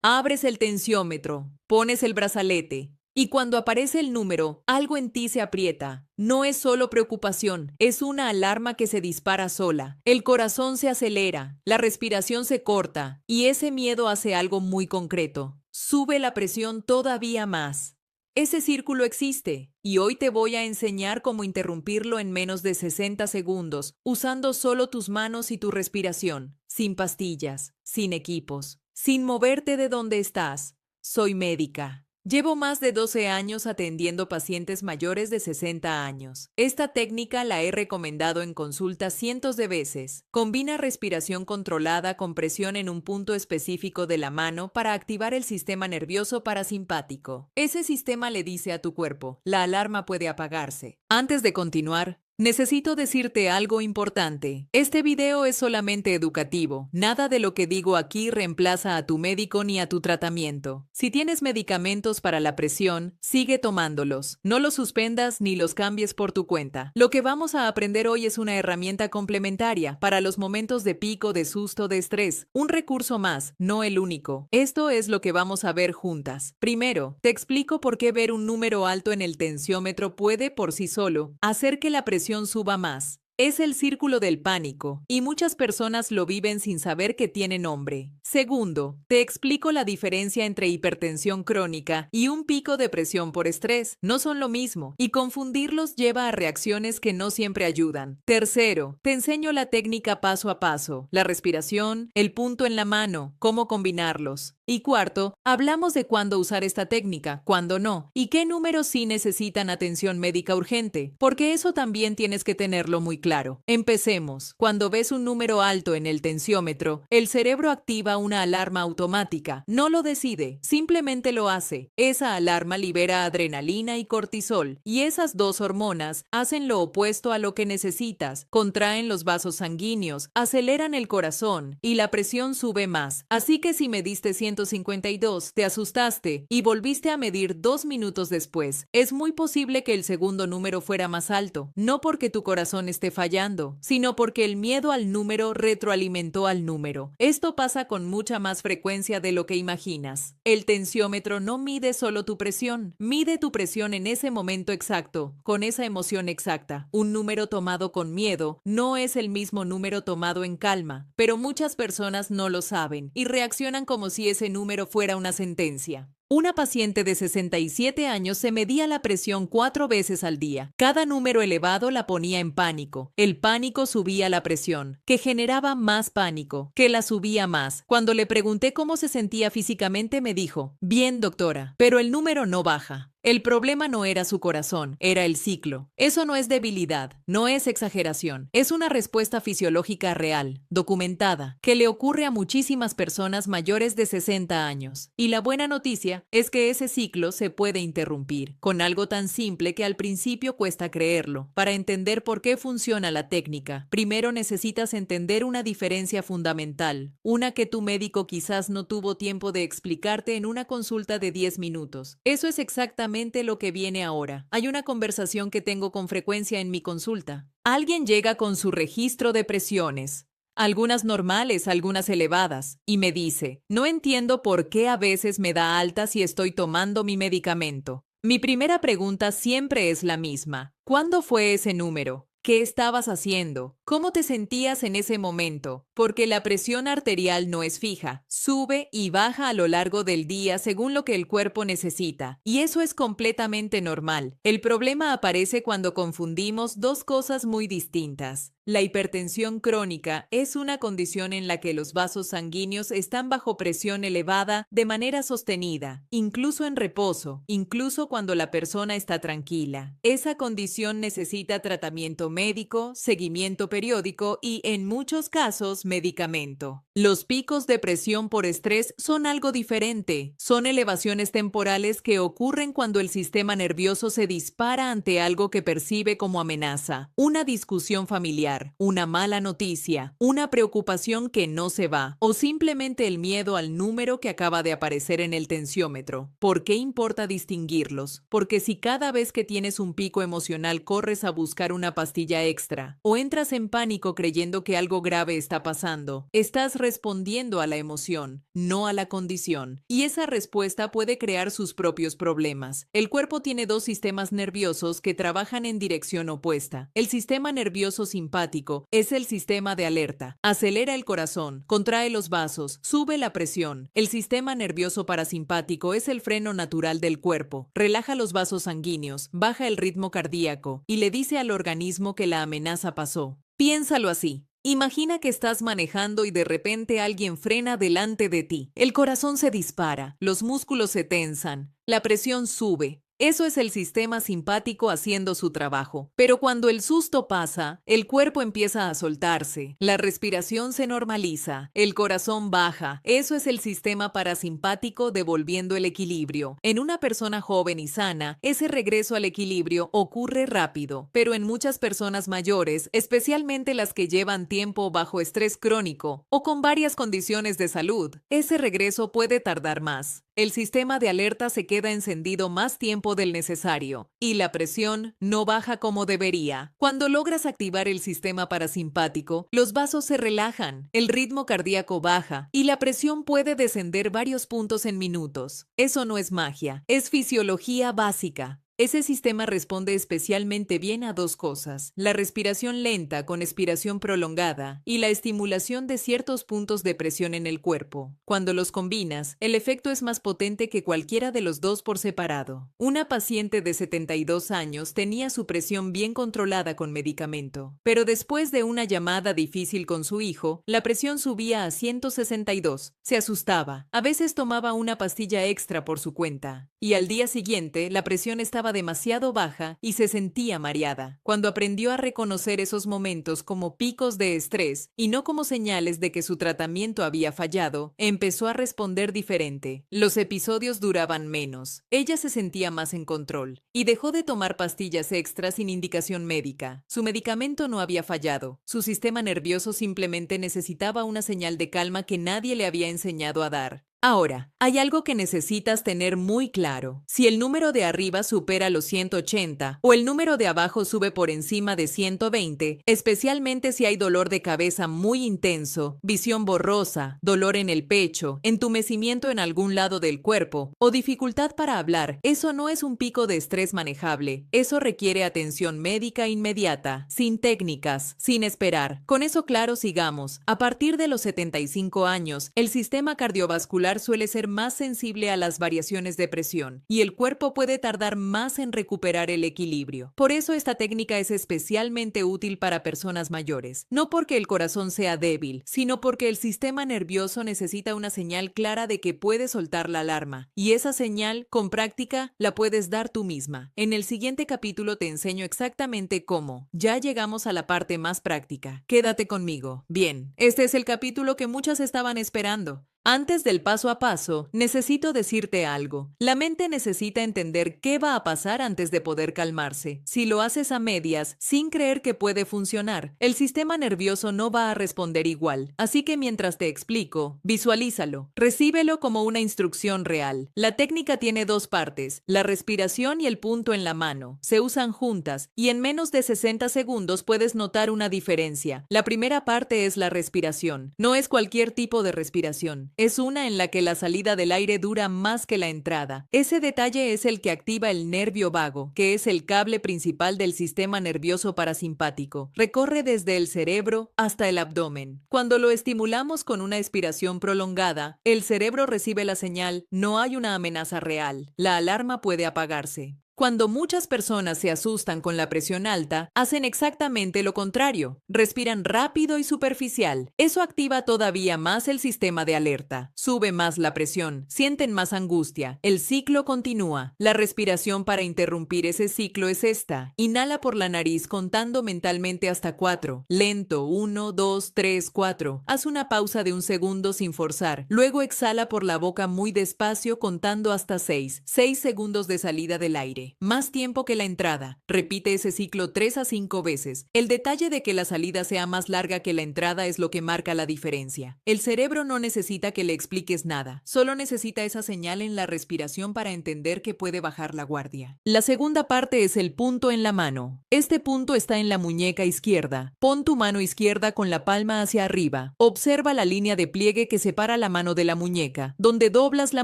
Abres el tensiómetro, pones el brazalete y cuando aparece el número, algo en ti se aprieta. No es solo preocupación, es una alarma que se dispara sola. El corazón se acelera, la respiración se corta y ese miedo hace algo muy concreto. Sube la presión todavía más. Ese círculo existe y hoy te voy a enseñar cómo interrumpirlo en menos de 60 segundos, usando solo tus manos y tu respiración, sin pastillas, sin equipos, sin moverte de donde estás. Soy médica. Llevo más de 12 años atendiendo pacientes mayores de 60 años. Esta técnica la he recomendado en consulta cientos de veces. Combina respiración controlada con presión en un punto específico de la mano para activar el sistema nervioso parasimpático. Ese sistema le dice a tu cuerpo, la alarma puede apagarse. Antes de continuar, necesito decirte algo importante. Este video es solamente educativo. Nada de lo que digo aquí reemplaza a tu médico ni a tu tratamiento. Si tienes medicamentos para la presión, sigue tomándolos. No los suspendas ni los cambies por tu cuenta. Lo que vamos a aprender hoy es una herramienta complementaria para los momentos de pico, de susto, de estrés. Un recurso más, no el único. Esto es lo que vamos a ver juntas. Primero, te explico por qué ver un número alto en el tensiómetro puede por sí solo hacer que la presión suba más. Es el círculo del pánico, y muchas personas lo viven sin saber que tiene nombre. Segundo, te explico la diferencia entre hipertensión crónica y un pico de presión por estrés. No son lo mismo, y confundirlos lleva a reacciones que no siempre ayudan. Tercero, te enseño la técnica paso a paso, la respiración, el punto en la mano, cómo combinarlos. Y cuarto, hablamos de cuándo usar esta técnica, cuándo no, y qué números sí necesitan atención médica urgente, porque eso también tienes que tenerlo muy claro. Empecemos. Cuando ves un número alto en el tensiómetro, el cerebro activa una alarma automática. No lo decide, simplemente lo hace. Esa alarma libera adrenalina y cortisol, y esas dos hormonas hacen lo opuesto a lo que necesitas. Contraen los vasos sanguíneos, aceleran el corazón, y la presión sube más. Así que si me diste 152, te asustaste y volviste a medir 2 minutos después. Es muy posible que el segundo número fuera más alto, no porque tu corazón esté fallando, sino porque el miedo al número retroalimentó al número. Esto pasa con mucha más frecuencia de lo que imaginas. El tensiómetro no mide solo tu presión, mide tu presión en ese momento exacto, con esa emoción exacta. Un número tomado con miedo no es el mismo número tomado en calma, pero muchas personas no lo saben y reaccionan como si ese número fuera una sentencia. Una paciente de 67 años se medía la presión 4 veces al día. Cada número elevado la ponía en pánico. El pánico subía la presión, que generaba más pánico, que la subía más. Cuando le pregunté cómo se sentía físicamente, me dijo, bien, doctora, pero el número no baja. El problema no era su corazón, era el ciclo. Eso no es debilidad, no es exageración. Es una respuesta fisiológica real, documentada, que le ocurre a muchísimas personas mayores de 60 años. Y la buena noticia es que ese ciclo se puede interrumpir, con algo tan simple que al principio cuesta creerlo. Para entender por qué funciona la técnica, primero necesitas entender una diferencia fundamental, una que tu médico quizás no tuvo tiempo de explicarte en una consulta de 10 minutos. Eso es exactamente lo que viene ahora. Hay una conversación que tengo con frecuencia en mi consulta. Alguien llega con su registro de presiones, algunas normales, algunas elevadas, y me dice, no entiendo por qué a veces me da alta si estoy tomando mi medicamento. Mi primera pregunta siempre es la misma. ¿Cuándo fue ese número? ¿Qué estabas haciendo? ¿Cómo te sentías en ese momento? Porque la presión arterial no es fija, sube y baja a lo largo del día según lo que el cuerpo necesita, y eso es completamente normal. El problema aparece cuando confundimos dos cosas muy distintas. La hipertensión crónica es una condición en la que los vasos sanguíneos están bajo presión elevada de manera sostenida, incluso en reposo, incluso cuando la persona está tranquila. Esa condición necesita tratamiento médico, seguimiento periódico y, en muchos casos, medicamento. Los picos de presión por estrés son algo diferente. Son elevaciones temporales que ocurren cuando el sistema nervioso se dispara ante algo que percibe como amenaza, una discusión familiar, una mala noticia, una preocupación que no se va, o simplemente el miedo al número que acaba de aparecer en el tensiómetro. ¿Por qué importa distinguirlos? Porque si cada vez que tienes un pico emocional corres a buscar una pastilla extra, o entras en pánico creyendo que algo grave está pasando, pasando. Estás respondiendo a la emoción, no a la condición. Y esa respuesta puede crear sus propios problemas. El cuerpo tiene dos sistemas nerviosos que trabajan en dirección opuesta. El sistema nervioso simpático es el sistema de alerta. Acelera el corazón, contrae los vasos, sube la presión. El sistema nervioso parasimpático es el freno natural del cuerpo. Relaja los vasos sanguíneos, baja el ritmo cardíaco y le dice al organismo que la amenaza pasó. Piénsalo así. Imagina que estás manejando y de repente alguien frena delante de ti. El corazón se dispara, los músculos se tensan, la presión sube. Eso es el sistema simpático haciendo su trabajo. Pero cuando el susto pasa, el cuerpo empieza a soltarse, la respiración se normaliza, el corazón baja. Eso es el sistema parasimpático devolviendo el equilibrio. En una persona joven y sana, ese regreso al equilibrio ocurre rápido, pero en muchas personas mayores, especialmente las que llevan tiempo bajo estrés crónico o con varias condiciones de salud, ese regreso puede tardar más. El sistema de alerta se queda encendido más tiempo del necesario y la presión no baja como debería. Cuando logras activar el sistema parasimpático, los vasos se relajan, el ritmo cardíaco baja y la presión puede descender varios puntos en minutos. Eso no es magia, es fisiología básica. Ese sistema responde especialmente bien a dos cosas: la respiración lenta con expiración prolongada y la estimulación de ciertos puntos de presión en el cuerpo. Cuando los combinas, el efecto es más potente que cualquiera de los dos por separado. Una paciente de 72 años tenía su presión bien controlada con medicamento, pero después de una llamada difícil con su hijo, la presión subía a 162. Se asustaba. A veces tomaba una pastilla extra por su cuenta. Y al día siguiente, la presión estaba demasiado baja y se sentía mareada. Cuando aprendió a reconocer esos momentos como picos de estrés y no como señales de que su tratamiento había fallado, empezó a responder diferente. Los episodios duraban menos. Ella se sentía más en control y dejó de tomar pastillas extras sin indicación médica. Su medicamento no había fallado. Su sistema nervioso simplemente necesitaba una señal de calma que nadie le había enseñado a dar. Ahora, hay algo que necesitas tener muy claro. Si el número de arriba supera los 180 o el número de abajo sube por encima de 120, especialmente si hay dolor de cabeza muy intenso, visión borrosa, dolor en el pecho, entumecimiento en algún lado del cuerpo o dificultad para hablar, eso no es un pico de estrés manejable. Eso requiere atención médica inmediata, sin técnicas, sin esperar. Con eso claro, sigamos. A partir de los 75 años, el sistema cardiovascular suele ser más sensible a las variaciones de presión y el cuerpo puede tardar más en recuperar el equilibrio. Por eso esta técnica es especialmente útil para personas mayores, no porque el corazón sea débil, sino porque el sistema nervioso necesita una señal clara de que puede soltar la alarma, y esa señal, con práctica, la puedes dar tú misma. En el siguiente capítulo te enseño exactamente cómo. Ya llegamos a la parte más práctica. Quédate conmigo. Bien, este es el capítulo que muchas estaban esperando. Antes del paso a paso, necesito decirte algo. La mente necesita entender qué va a pasar antes de poder calmarse. Si lo haces a medias, sin creer que puede funcionar, el sistema nervioso no va a responder igual. Así que mientras te explico, visualízalo. Recíbelo como una instrucción real. La técnica tiene dos partes, la respiración y el punto en la mano. Se usan juntas y en menos de 60 segundos puedes notar una diferencia. La primera parte es la respiración. No es cualquier tipo de respiración. Es una en la que la salida del aire dura más que la entrada. Ese detalle es el que activa el nervio vago, que es el cable principal del sistema nervioso parasimpático. Recorre desde el cerebro hasta el abdomen. Cuando lo estimulamos con una expiración prolongada, el cerebro recibe la señal: no hay una amenaza real. La alarma puede apagarse. Cuando muchas personas se asustan con la presión alta, hacen exactamente lo contrario. Respiran rápido y superficial. Eso activa todavía más el sistema de alerta. Sube más la presión, sienten más angustia. El ciclo continúa. La respiración para interrumpir ese ciclo es esta. Inhala por la nariz contando mentalmente hasta 4. Lento, 1, 2, 3, 4. Haz una pausa de un segundo sin forzar. Luego exhala por la boca muy despacio contando hasta 6. 6 segundos de salida del aire. sale, más tiempo que la entrada. Repite ese ciclo 3 a 5 veces. El detalle de que la salida sea más larga que la entrada es lo que marca la diferencia. El cerebro no necesita que le expliques nada, solo necesita esa señal en la respiración para entender que puede bajar la guardia. La segunda parte es el punto en la mano. Este punto está en la muñeca izquierda. Pon tu mano izquierda con la palma hacia arriba. Observa la línea de pliegue que separa la mano de la muñeca. Donde doblas la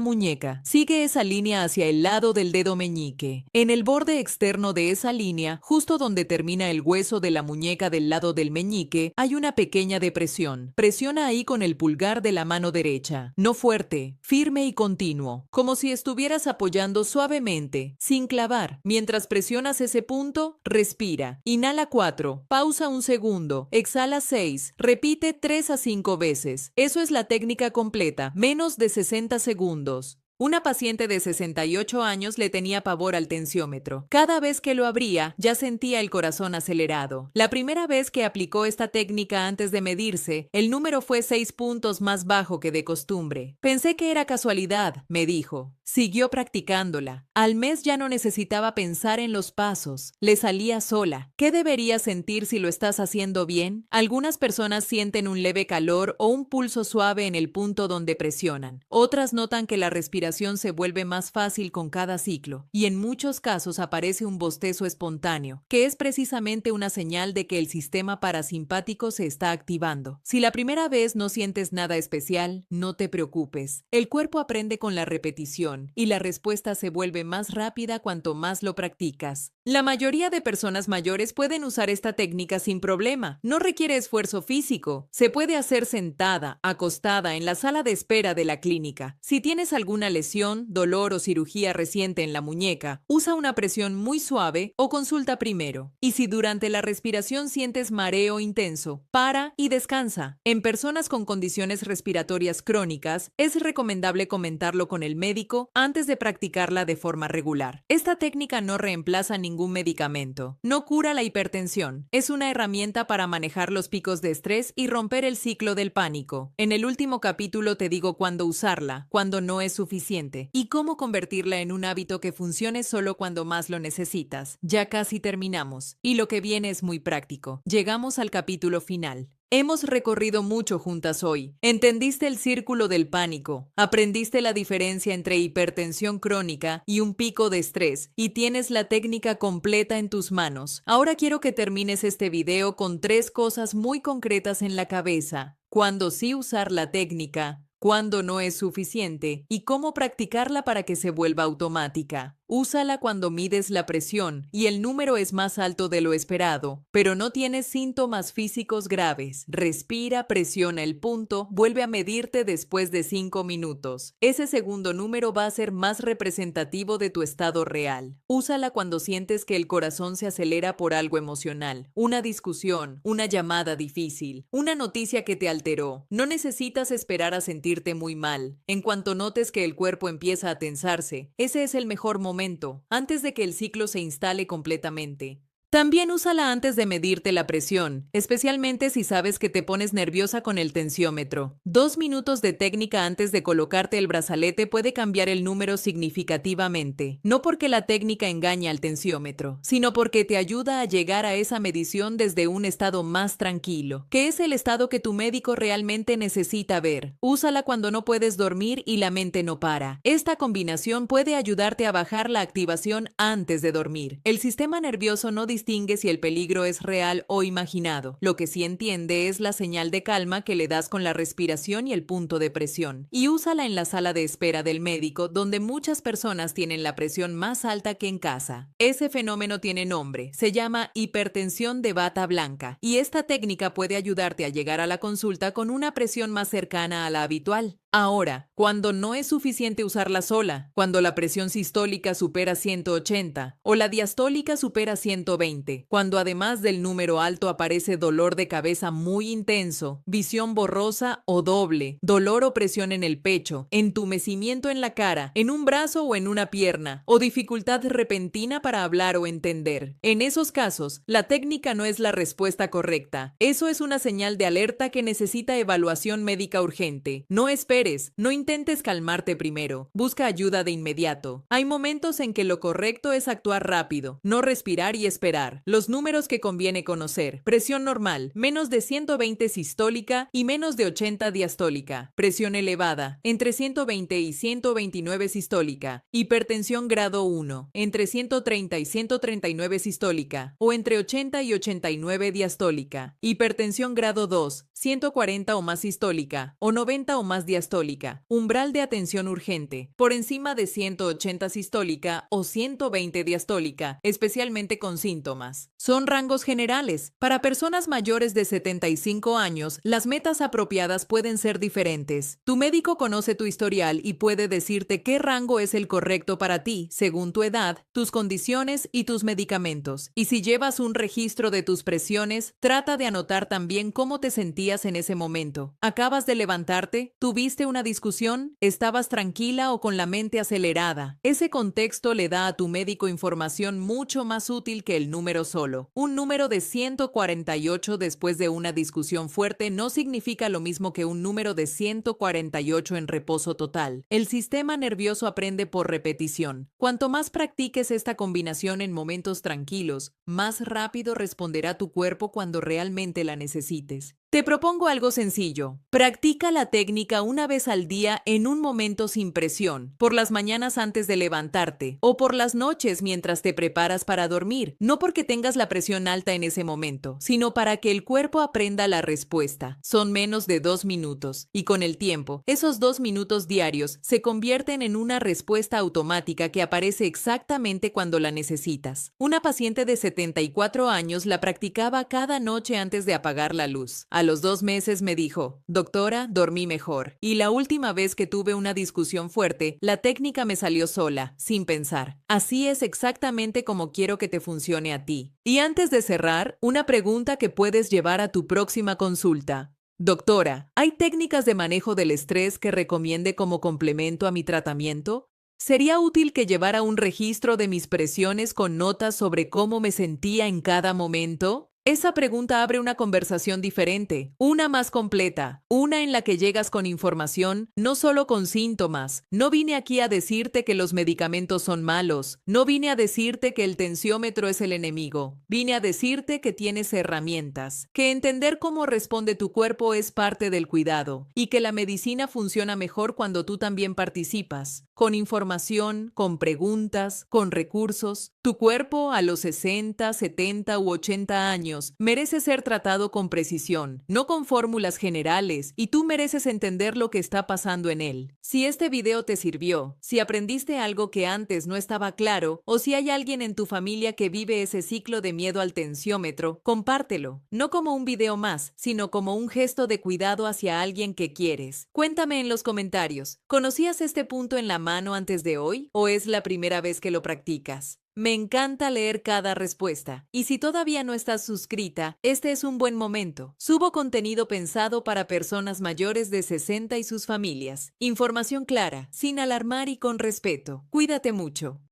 muñeca, sigue esa línea hacia el lado del dedo meñique. En el borde externo de esa línea, justo donde termina el hueso de la muñeca del lado del meñique, hay una pequeña depresión. Presiona ahí con el pulgar de la mano derecha. No fuerte, firme y continuo, como si estuvieras apoyando suavemente, sin clavar. Mientras presionas ese punto, respira. Inhala 4, pausa un segundo, exhala 6, repite 3 a 5 veces. Eso es la técnica completa, menos de 60 segundos. Una paciente de 68 años le tenía pavor al tensiómetro. Cada vez que lo abría, ya sentía el corazón acelerado. La primera vez que aplicó esta técnica antes de medirse, el número fue 6 puntos más bajo que de costumbre. Pensé que era casualidad, me dijo. Siguió practicándola. Al mes ya no necesitaba pensar en los pasos. Le salía sola. ¿Qué deberías sentir si lo estás haciendo bien? Algunas personas sienten un leve calor o un pulso suave en el punto donde presionan. Otras notan que la respiración se vuelve más fácil con cada ciclo. Y en muchos casos aparece un bostezo espontáneo, que es precisamente una señal de que el sistema parasimpático se está activando. Si la primera vez no sientes nada especial, no te preocupes. El cuerpo aprende con la repetición y la respuesta se vuelve más rápida cuanto más lo practicas. La mayoría de personas mayores pueden usar esta técnica sin problema. No requiere esfuerzo físico. Se puede hacer sentada, acostada en la sala de espera de la clínica. Si tienes alguna lesión, dolor o cirugía reciente en la muñeca, usa una presión muy suave o consulta primero. Y si durante la respiración sientes mareo intenso, para y descansa. En personas con condiciones respiratorias crónicas, es recomendable comentarlo con el médico antes de practicarla de forma regular. Esta técnica no reemplaza ningún medicamento. No cura la hipertensión. Es una herramienta para manejar los picos de estrés y romper el ciclo del pánico. En el último capítulo te digo cuándo usarla, cuándo no es suficiente y cómo convertirla en un hábito que funcione solo cuando más lo necesitas. Ya casi terminamos y lo que viene es muy práctico. Llegamos al capítulo final. Hemos recorrido mucho juntas hoy. Entendiste el círculo del pánico, aprendiste la diferencia entre hipertensión crónica y un pico de estrés y tienes la técnica completa en tus manos. Ahora quiero que termines este video con 3 cosas muy concretas en la cabeza. Cuándo sí usar la técnica, cuándo no es suficiente y cómo practicarla para que se vuelva automática. Úsala cuando mides la presión y el número es más alto de lo esperado, pero no tienes síntomas físicos graves. Respira, presiona el punto, vuelve a medirte después de 5 minutos. Ese segundo número va a ser más representativo de tu estado real. Úsala cuando sientes que el corazón se acelera por algo emocional, una discusión, una llamada difícil, una noticia que te alteró. No necesitas esperar a sentirte muy mal. En cuanto notes que el cuerpo empieza a tensarse, ese es el mejor momento, antes de que el ciclo se instale completamente. También úsala antes de medirte la presión, especialmente si sabes que te pones nerviosa con el tensiómetro. 2 minutos de técnica antes de colocarte el brazalete puede cambiar el número significativamente, no porque la técnica engaña al tensiómetro, sino porque te ayuda a llegar a esa medición desde un estado más tranquilo, que es el estado que tu médico realmente necesita ver. Úsala cuando no puedes dormir y la mente no para. Esta combinación puede ayudarte a bajar la activación antes de dormir. El sistema nervioso no distingue si el peligro es real o imaginado. Lo que sí entiende es la señal de calma que le das con la respiración y el punto de presión. Y úsala en la sala de espera del médico, donde muchas personas tienen la presión más alta que en casa. Ese fenómeno tiene nombre, se llama hipertensión de bata blanca, y esta técnica puede ayudarte a llegar a la consulta con una presión más cercana a la habitual. Ahora, cuando no es suficiente usarla sola, cuando la presión sistólica supera 180 o la diastólica supera 120, cuando además del número alto aparece dolor de cabeza muy intenso, visión borrosa o doble, dolor o presión en el pecho, entumecimiento en la cara, en un brazo o en una pierna, o dificultad repentina para hablar o entender. En esos casos, la técnica no es la respuesta correcta. Eso es una señal de alerta que necesita evaluación médica urgente. No esperes quieres, no intentes calmarte primero. Busca ayuda de inmediato. Hay momentos en que lo correcto es actuar rápido, no respirar y esperar. Los números que conviene conocer: presión normal, menos de 120 sistólica y menos de 80 diastólica. Presión elevada, entre 120 y 129 sistólica. Hipertensión grado 1, entre 130 y 139 sistólica o entre 80 y 89 diastólica. Hipertensión grado 2, 140 o más sistólica o 90 o más diastólica. Umbral de atención urgente, por encima de 180 sistólica o 120 diastólica, especialmente con síntomas. Son rangos generales. Para personas mayores de 75 años, las metas apropiadas pueden ser diferentes. Tu médico conoce tu historial y puede decirte qué rango es el correcto para ti, según tu edad, tus condiciones y tus medicamentos. Y si llevas un registro de tus presiones, trata de anotar también cómo te sentías en ese momento. ¿Acabas de levantarte? ¿Tuviste una discusión? ¿Estabas tranquila o con la mente acelerada? Ese contexto le da a tu médico información mucho más útil que el número solo. Un número de 148 después de una discusión fuerte no significa lo mismo que un número de 148 en reposo total. El sistema nervioso aprende por repetición. Cuanto más practiques esta combinación en momentos tranquilos, más rápido responderá tu cuerpo cuando realmente la necesites. Te propongo algo sencillo. Practica la técnica una vez al día en un momento sin presión, por las mañanas antes de levantarte o por las noches mientras te preparas para dormir, no porque tengas la presión alta en ese momento, sino para que el cuerpo aprenda la respuesta. Son menos de 2 minutos y con el tiempo, esos 2 minutos diarios se convierten en una respuesta automática que aparece exactamente cuando la necesitas. Una paciente de 74 años la practicaba cada noche antes de apagar la luz. A los 2 meses me dijo: doctora, dormí mejor. Y la última vez que tuve una discusión fuerte, la técnica me salió sola, sin pensar. Así es exactamente como quiero que te funcione a ti. Y antes de cerrar, una pregunta que puedes llevar a tu próxima consulta. Doctora, ¿hay técnicas de manejo del estrés que recomiende como complemento a mi tratamiento? ¿Sería útil que llevara un registro de mis presiones con notas sobre cómo me sentía en cada momento? Esa pregunta abre una conversación diferente, una más completa, una en la que llegas con información, no solo con síntomas. No vine aquí a decirte que los medicamentos son malos, no vine a decirte que el tensiómetro es el enemigo, vine a decirte que tienes herramientas, que entender cómo responde tu cuerpo es parte del cuidado y que la medicina funciona mejor cuando tú también participas, con información, con preguntas, con recursos. Tu cuerpo a los 60, 70 u 80 años merece ser tratado con precisión, no con fórmulas generales, y tú mereces entender lo que está pasando en él. Si este video te sirvió, si aprendiste algo que antes no estaba claro, o si hay alguien en tu familia que vive ese ciclo de miedo al tensiómetro, compártelo, no como un video más, sino como un gesto de cuidado hacia alguien que quieres. Cuéntame en los comentarios, ¿conocías este punto en la mano antes de hoy o es la primera vez que lo practicas? Me encanta leer cada respuesta. Y si todavía no estás suscrita, este es un buen momento. Subo contenido pensado para personas mayores de 60 y sus familias. Información clara, sin alarmar y con respeto. Cuídate mucho.